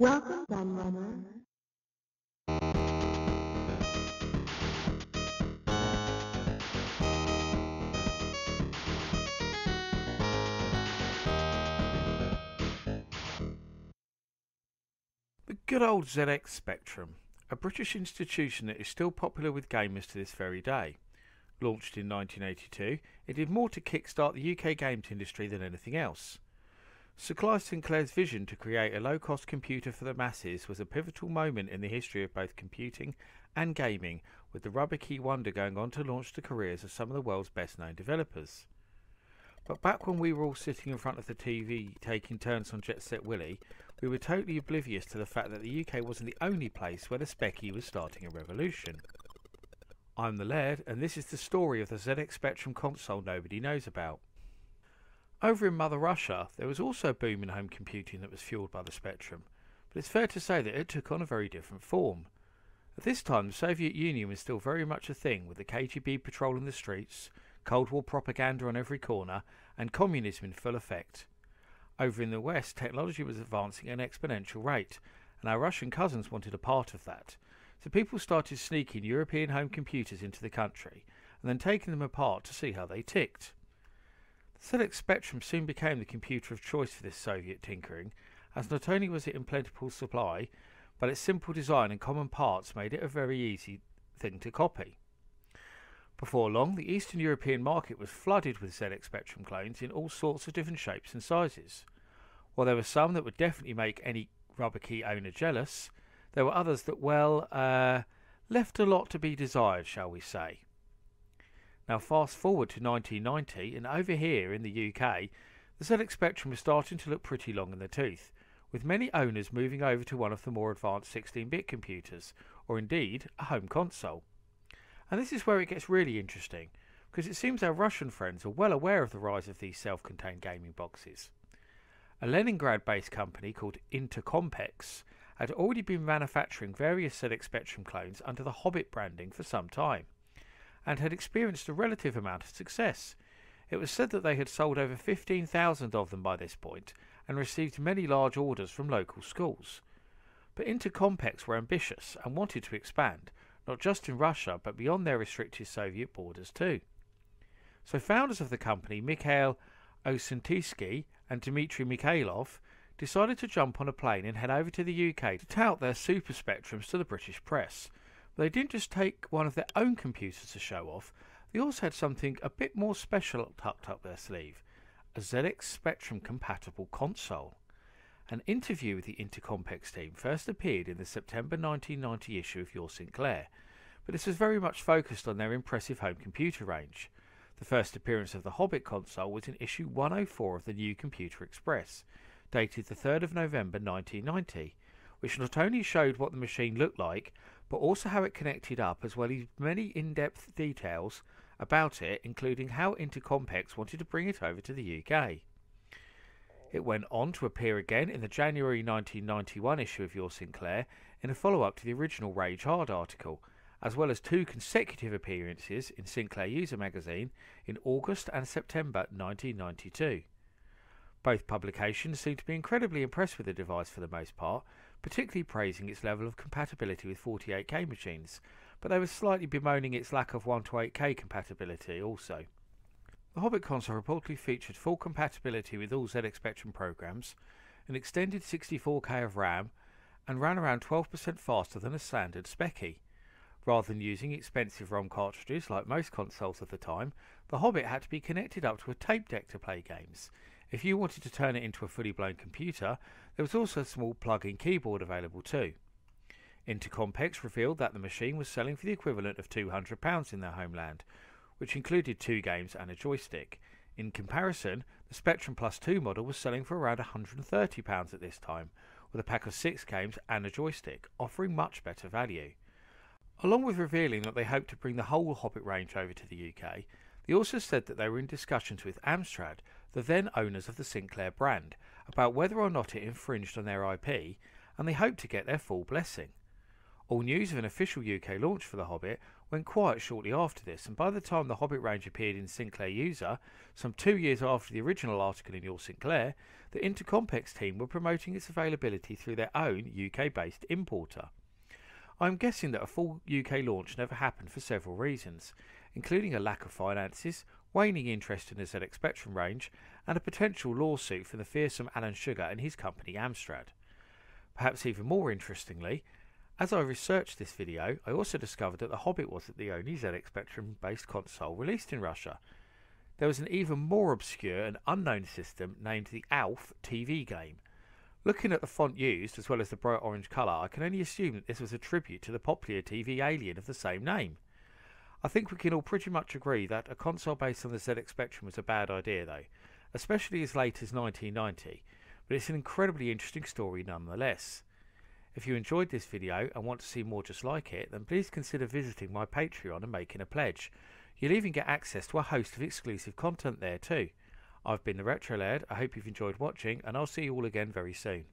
Welcome, Gunrunner. The good old ZX Spectrum, a British institution that is still popular with gamers to this very day. Launched in 1982, it did more to kickstart the UK games industry than anything else. Sinclair's vision to create a low-cost computer for the masses was a pivotal moment in the history of both computing and gaming, with the rubber key wonder going on to launch the careers of some of the world's best-known developers. But back when we were all sitting in front of the TV taking turns on Jet Set Willy, we were totally oblivious to the fact that the UK wasn't the only place where the Specky was starting a revolution. I'm the Laird, and this is the story of the ZX Spectrum console nobody knows about. Over in Mother Russia, there was also a boom in home computing that was fueled by the Spectrum, but it's fair to say that it took on a very different form. At this time, the Soviet Union was still very much a thing, with the KGB patrolling the streets, Cold War propaganda on every corner, and communism in full effect. Over in the West, technology was advancing at an exponential rate, and our Russian cousins wanted a part of that. So people started sneaking European home computers into the country, and then taking them apart to see how they ticked. The ZX Spectrum soon became the computer of choice for this Soviet tinkering, as not only was it in plentiful supply, but its simple design and common parts made it a very easy thing to copy. Before long, the Eastern European market was flooded with ZX Spectrum clones in all sorts of different shapes and sizes. While there were some that would definitely make any rubber key owner jealous, there were others that, left a lot to be desired, shall we say. Now fast forward to 1990, and over here in the UK, the ZX Spectrum was starting to look pretty long in the tooth, with many owners moving over to one of the more advanced 16-bit computers, or indeed a home console. And this is where it gets really interesting, because it seems our Russian friends are well aware of the rise of these self-contained gaming boxes. A Leningrad-based company called Intercompex had already been manufacturing various ZX Spectrum clones under the Hobbit branding for some time, and had experienced a relative amount of success. It was said that they had sold over 15,000 of them by this point, and received many large orders from local schools. But Intercompex were ambitious and wanted to expand, not just in Russia, but beyond their restricted Soviet borders too. So founders of the company, Mikhail Osintisky and Dmitry Mikhailov, decided to jump on a plane and head over to the UK to tout their super spectrums to the British press. But they didn't just take one of their own computers to show off, they also had something a bit more special tucked up their sleeve, a ZX Spectrum compatible console. An interview with the Intercompex team first appeared in the September 1990 issue of Your Sinclair, but this was very much focused on their impressive home computer range. The first appearance of the Hobbit console was in issue 104 of the New Computer Express, dated the 3rd of November 1990, which not only showed what the machine looked like, but also how it connected up, as well as many in-depth details about it, including how Intercompex wanted to bring it over to the UK. It went on to appear again in the January 1991 issue of Your Sinclair in a follow-up to the original Rage Hard article, as well as 2 consecutive appearances in Sinclair User magazine in August and September 1992. Both publications seemed to be incredibly impressed with the device for the most part, particularly praising its level of compatibility with 48K machines, but they were slightly bemoaning its lack of 128K compatibility also. The Hobbit console reportedly featured full compatibility with all ZX Spectrum programs, an extended 64K of RAM, and ran around 12% faster than a standard Specky. Rather than using expensive ROM cartridges like most consoles of the time, the Hobbit had to be connected up to a tape deck to play games. If you wanted to turn it into a fully blown computer, there was also a small plug-in keyboard available too. Intercompex revealed that the machine was selling for the equivalent of £200 in their homeland, which included 2 games and a joystick. In comparison, the Spectrum Plus 2 model was selling for around £130 at this time, with a pack of 6 games and a joystick, offering much better value. Along with revealing that they hoped to bring the whole Hobbit range over to the UK, they also said that they were in discussions with Amstrad, the then owners of the Sinclair brand, about whether or not it infringed on their IP, and they hoped to get their full blessing. All news of an official UK launch for the Hobbit went quiet shortly after this, and by the time the Hobbit range appeared in Sinclair User, some 2 years after the original article in Your Sinclair, the Intercompex team were promoting its availability through their own UK-based importer. I am guessing that a full UK launch never happened for several reasons, including a lack of finances, waning interest in the ZX Spectrum range, and a potential lawsuit from the fearsome Alan Sugar and his company Amstrad. Perhaps even more interestingly, as I researched this video, I also discovered that the Hobbit wasn't the only ZX Spectrum based console released in Russia. There was an even more obscure and unknown system named the ALF TV game. Looking at the font used, as well as the bright orange colour, I can only assume that this was a tribute to the popular TV alien of the same name. I think we can all pretty much agree that a console based on the ZX Spectrum was a bad idea though, especially as late as 1990, but it's an incredibly interesting story nonetheless. If you enjoyed this video and want to see more just like it, then please consider visiting my Patreon and making a pledge. You'll even get access to a host of exclusive content there too. I've been the Retro Laird, I hope you've enjoyed watching, and I'll see you all again very soon.